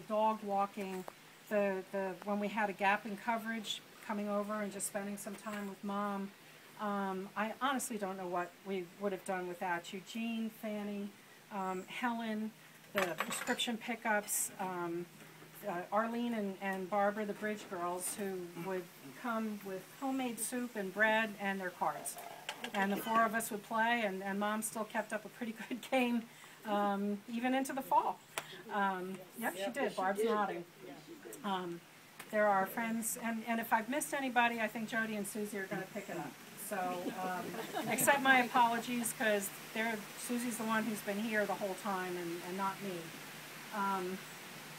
dog walking, when we had a gap in coverage, coming over and just spending some time with Mom. I honestly don't know what we would have done without you. Jean, Fanny, Helen, the prescription pickups, Arlene and Barbara, the bridge girls, who would come with homemade soup and bread and their cards. And the four of us would play, and Mom still kept up a pretty good game, even into the fall. Yep, she did. Barb's nodding. There are friends, and if I've missed anybody, I think Jody and Susie are going to pick it up. So accept my apologies, because Susie's the one who's been here the whole time and not me.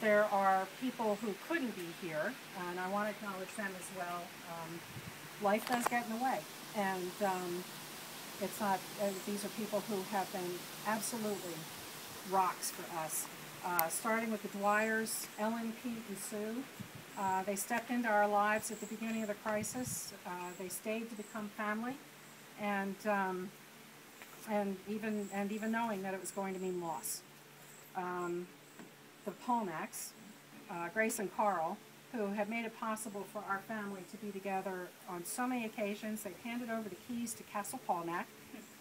There are people who couldn't be here, and I want to acknowledge them as well. Life does get in the way, and it's not. These are people who have been absolutely rocks for us. Starting with the Dwyers, Ellen, Pete, and Sue. They stepped into our lives at the beginning of the crisis. They stayed to become family, and even knowing that it was going to mean loss. The Polnacks, Grace and Carl, who have made it possible for our family to be together on so many occasions. They've handed over the keys to Castle Polnack,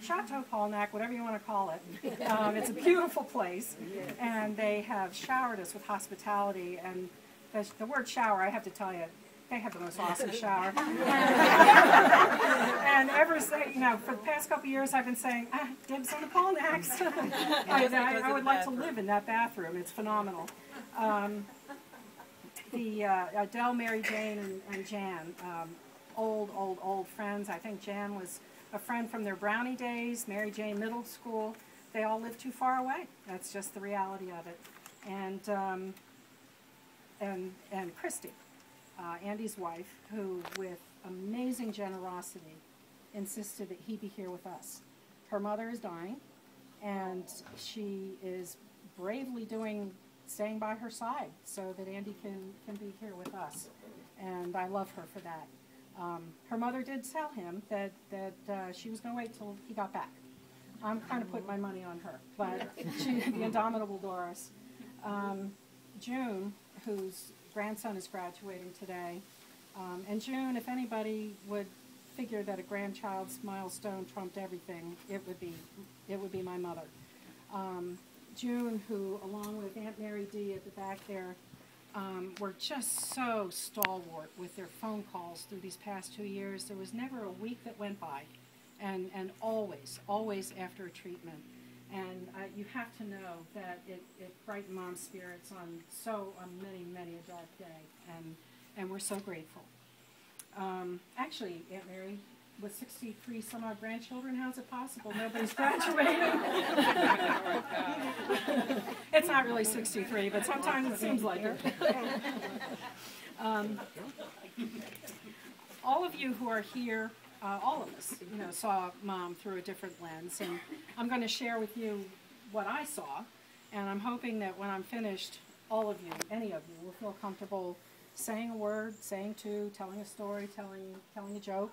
Chateau Polnack, whatever you want to call it. It's a beautiful place, and they have showered us with hospitality. And the word shower, I have to tell you, they have the most awesome shower. And ever since, for the past couple of years, I've been saying, dibs on the Polnacks. I would like to live in that bathroom. It's phenomenal. Adele, Mary Jane, and Jan, old friends. I think Jan was a friend from their Brownie days, Mary Jane middle school. They all live too far away. That's just the reality of it. And Christy, Andy's wife, who with amazing generosity insisted that he be here with us. Her mother is dying, and she is bravely staying by her side so that Andy can be here with us. And I love her for that. Her mother did tell him that she was going to wait till he got back. I'm kind of putting my money on her, but the indomitable Doris. June, whose grandson is graduating today, and June, if anybody would figure that a grandchild's milestone trumped everything, it would be my mother. June, who, along with Aunt Mary D. at the back there, were just so stalwart with their phone calls through these past 2 years. There was never a week that went by, and always after a treatment. And you have to know that it brightened Mom's spirits on many a dark day, and we're so grateful. Actually, Aunt Mary, with 63 some odd grandchildren, how's it possible nobody's graduating? It's not really 63, but sometimes it seems like it. All of you who are here, all of us, saw Mom through a different lens, and I'm going to share with you what I saw, and I'm hoping that when I'm finished, all of you, any of you, will feel comfortable saying a word, saying two, telling a story, telling a joke,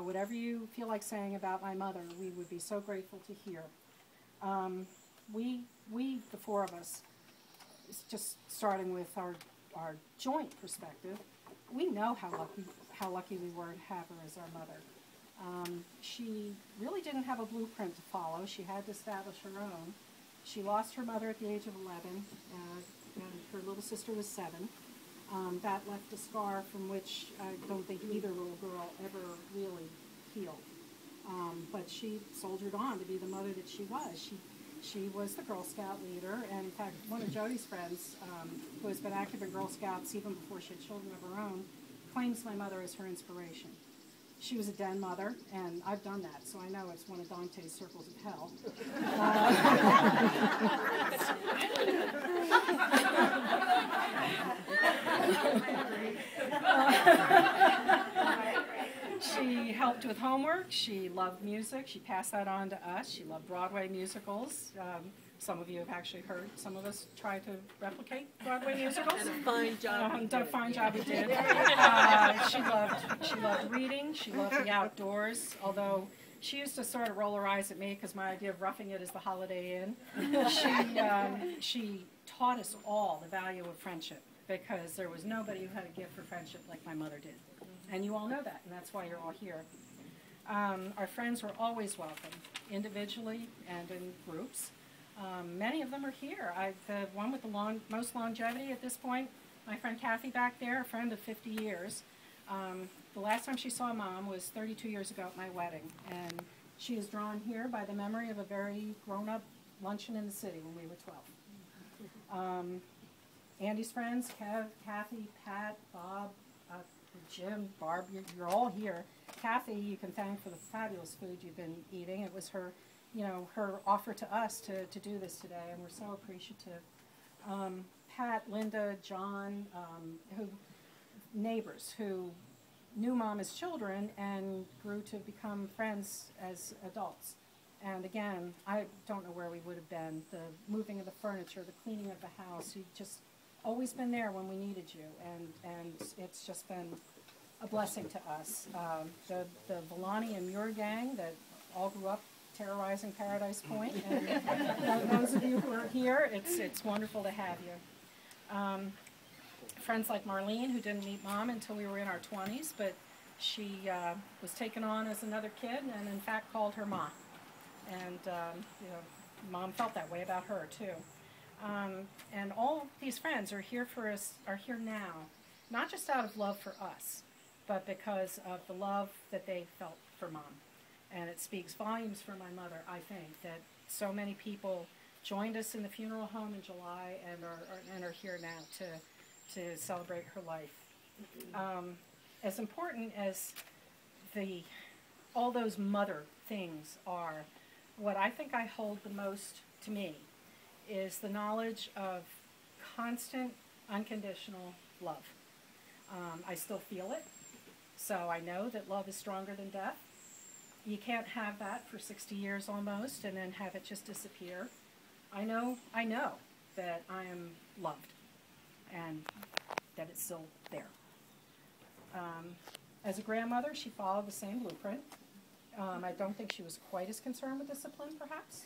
whatever you feel like saying about my mother. We would be so grateful to hear. We, the four of us, just starting with our joint perspective, we know how lucky we were to have her as our mother. She really didn't have a blueprint to follow. She had to establish her own. She lost her mother at the age of 11, and her little sister was 7. That left a scar from which I don't think either little girl ever really healed. But she soldiered on to be the mother that she was. She was the Girl Scout leader, and in fact, one of Jody's friends, who has been active in Girl Scouts even before she had children of her own, claims my mother as her inspiration. She was a den mother, and I've done that, so I know it's one of Dante's circles of hell. She helped with homework. She loved music. She passed that on to us. She loved Broadway musicals. Some of you have actually heard some of us try to replicate Broadway musicals. And a fine job. A fine job we did. She loved reading. She loved the outdoors, although She used to sort of roll her eyes at me because my idea of roughing it is the Holiday Inn. She taught us all the value of friendship because there was nobody who had a gift for friendship like my mother did. And you all know that, and that's why you're all here. Our friends were always welcome, individually and in groups. Many of them are here. The one with the most longevity at this point, my friend Kathy back there, a friend of 50 years. The last time she saw Mom was 32 years ago at my wedding, and she is drawn here by the memory of a very grown-up luncheon in the city when we were 12. Andy's friends, Kev, Kathy, Pat, Bob, Jim, Barb, you're all here. Kathy, you can thank for the fabulous food you've been eating. It was her, her offer to us to do this today, and we're so appreciative. Pat, Linda, John, neighbors who knew Mom as children and grew to become friends as adults. And again, I don't know where we would have been. The moving of the furniture, the cleaning of the house, you've just always been there when we needed you, and it's just been a blessing to us. The Villani and Muir gang that all grew up terrorizing Paradise Point, and those of you who are here, it's wonderful to have you. Friends like Marlene, who didn't meet Mom until we were in our 20s, but she was taken on as another kid and in fact called her Ma. And Mom felt that way about her too. And all these friends are here for us, are here now, not just out of love for us, but because of the love that they felt for Mom. And it speaks volumes for my mother, I think, that so many people joined us in the funeral home in July and are here now to celebrate her life. As important as all those mother things are, what I think I hold the most to me is the knowledge of constant, unconditional love. I still feel it, so I know that love is stronger than death. You can't have that for 60 years almost and then have it just disappear. I know that I am loved and that it's still there. As a grandmother, she followed the same blueprint. I don't think she was quite as concerned with discipline, perhaps.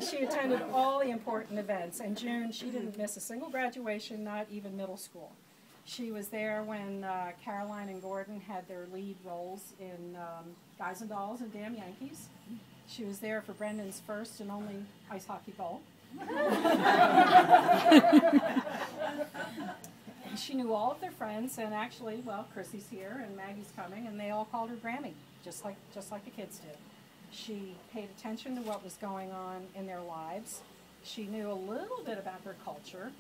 She attended all the important events. In June, she didn't miss a single graduation, not even middle school. She was there when Caroline and Gordon had their lead roles in Guys and Dolls and Damn Yankees. She was there for Brendan's first and only ice hockey goal. She knew all of their friends, and actually, well, Chrissy's here and Maggie's coming, and they all called her Grammy, just like the kids did. She paid attention to what was going on in their lives. She knew a little bit about their culture,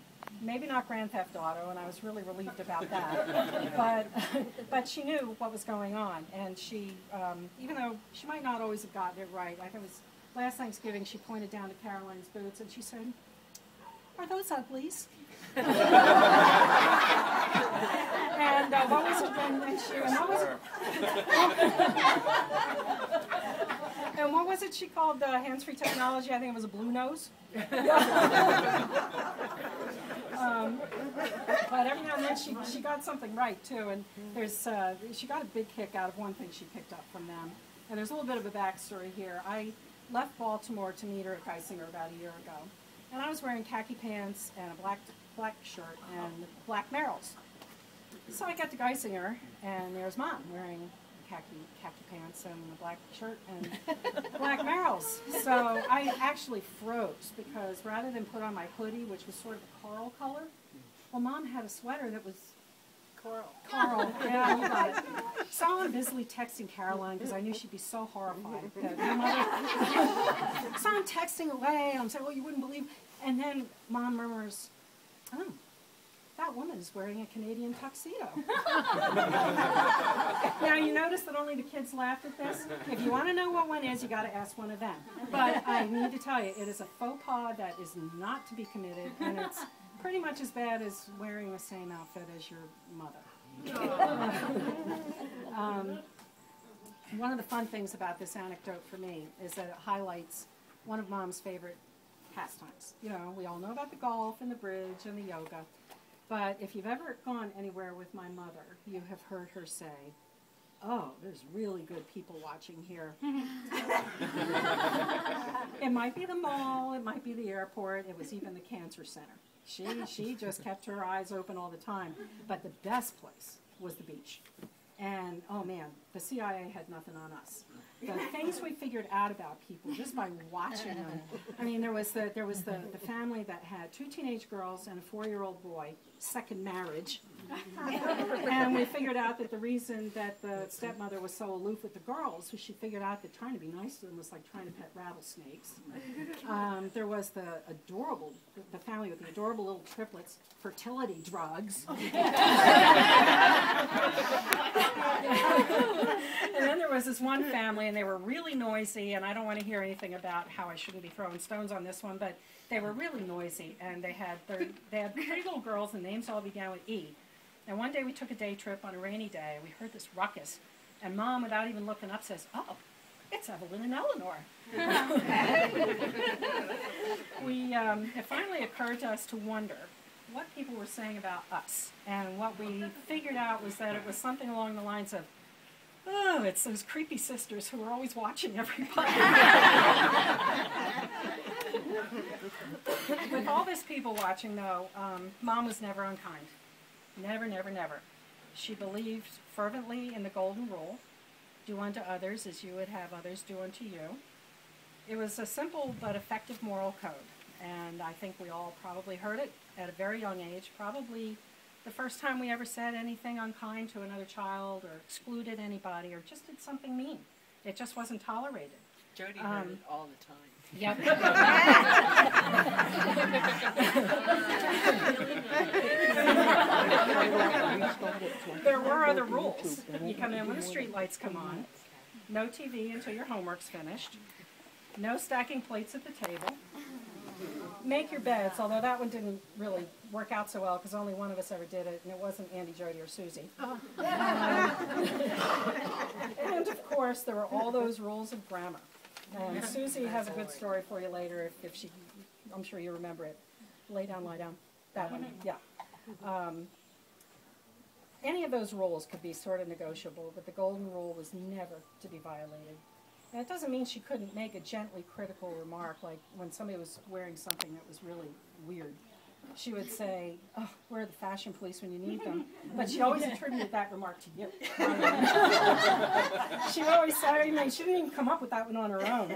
maybe not Grand Theft Auto, and I was really relieved about that. But she knew what was going on, and she, even though she might not always have gotten it right, like it was last Thanksgiving, she pointed down to Caroline's boots, and she said, "Are those uglies?" And what was it then? And what was it she called hands-free technology? I think it was a blue nose. But every now and then she got something right too, and she got a big kick out of one thing she picked up from them. And there's a little bit of a backstory here. I left Baltimore to meet her at Geisinger about a year ago, and I was wearing khaki pants and a black shirt and black Merrells. So I got to Geisinger, and there's Mom wearing khaki pants and a black shirt and black Merrells. So I actually froze because rather than put on my hoodie, which was sort of a coral color, well, Mom had a sweater that was coral. Yeah, you got it. So I'm busily texting Caroline because I knew she'd be so horrified that her mother. So I'm texting away, and I'm saying, "Well, you wouldn't believe." And then Mom murmurs, "Oh, that woman is wearing a Canadian tuxedo." Now, you notice that only the kids laughed at this? If you want to know what one is, you got to ask one of them. But I need to tell you, it is a faux pas that is not to be committed, and it's pretty much as bad as wearing the same outfit as your mother. One of the fun things about this anecdote for me is that it highlights one of Mom's favorite pastimes. You know, we all know about the golf and the bridge and the yoga. But if you've ever gone anywhere with my mother, you have heard her say, "Oh, there's really good people watching here." It might be the mall, it might be the airport, it was even the cancer center. She just kept her eyes open all the time. But the best place was the beach. And, oh man, the CIA had nothing on us. The things we figured out about people just by watching them. I mean, there was the family that had 2 teenage girls and a 4-year-old boy, second marriage. And we figured out that the reason that the stepmother was so aloof with the girls was she figured out that trying to be nice to them was like trying to pet rattlesnakes. There was the family with the adorable little triplets, fertility drugs. And then there was this one family, and they were really noisy, and I don't want to hear anything about how I shouldn't be throwing stones on this one, but they were really noisy, and they had 3 little girls, and names all began with E. And one day we took a day trip on a rainy day, and we heard this ruckus, and Mom, without even looking up, says, "Oh, it's Evelyn and Eleanor." It finally occurred to us to wonder what people were saying about us, and what we figured out was that it was something along the lines of, "Oh, it's those creepy sisters who are always watching everybody." With all this people watching, though, Mom was never unkind. Never, never, never. She believed fervently in the golden rule, do unto others as you would have others do unto you. It was a simple but effective moral code, and I think we all probably heard it at a very young age, probably the first time we ever said anything unkind to another child or excluded anybody or just did something mean. It just wasn't tolerated. Jody heard it all the time. Yep. There were other rules. You come in when the street lights come on. No TV until your homework's finished. No stacking plates at the table. Make your beds, although that one didn't really work out so well because only one of us ever did it, and it wasn't Andy, Jody, or Susie. And of course, there were all those rules of grammar. And Susie has a good story for you later if she, I'm sure you remember it. Lay down, lie down. That one, yeah. Any of those rules could be sort of negotiable, but the golden rule was never to be violated. And it doesn't mean she couldn't make a gently critical remark, like when somebody was wearing something that was really weird. She would say, "Oh, where are the fashion police when you need them?" But she always attributed that remark to you. She always said, I mean, she didn't even come up with that one on her own.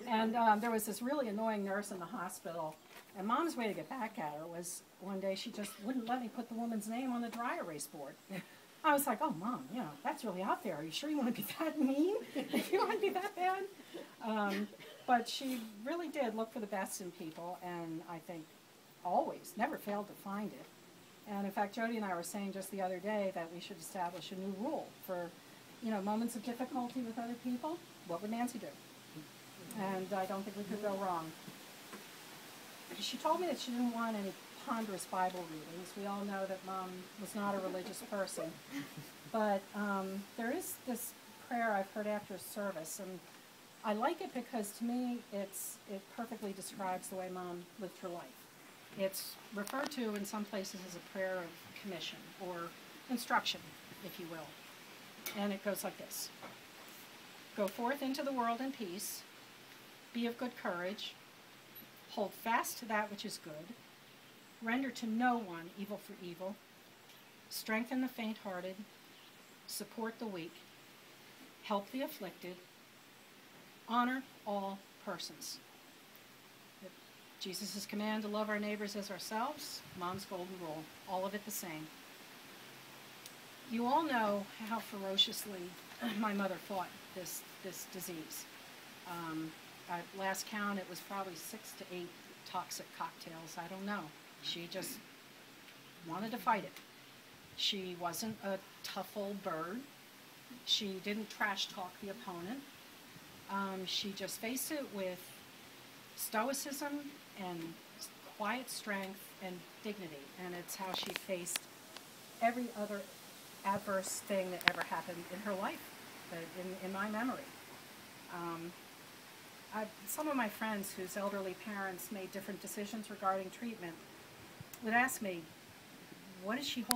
And there was this really annoying nurse in the hospital, and Mom's way to get back at her was one day she just wouldn't let me put the woman's name on the dry erase board. I was like, "Oh, Mom, you know, that's really out there. Are you sure you want to be that mean? You want to be that bad?" But she really did look for the best in people, and I think always, never failed to find it. And in fact, Jody and I were saying just the other day that we should establish a new rule for, you know, moments of difficulty with other people. What would Nancy do? And I don't think we could go wrong. She told me that she didn't want any ponderous Bible readings. We all know that Mom was not a religious person. But there is this prayer I've heard after a service, and I like it because to me it perfectly describes the way Mom lived her life. It's referred to in some places as a prayer of commission or instruction, if you will. And it goes like this. Go forth into the world in peace, be of good courage, hold fast to that which is good, render to no one evil for evil, strengthen the faint-hearted, support the weak, help the afflicted, honor all persons. Jesus' command to love our neighbors as ourselves, Mom's golden rule, all of it the same. You all know how ferociously my mother fought this disease. At last count, it was probably 6 to 8 toxic cocktails. I don't know. She just wanted to fight it. She wasn't a tough old bird. She didn't trash talk the opponent. She just faced it with stoicism and quiet strength and dignity, and it's how she faced every other adverse thing that ever happened in her life, in my memory. Some of my friends whose elderly parents made different decisions regarding treatment would ask me, what is she holding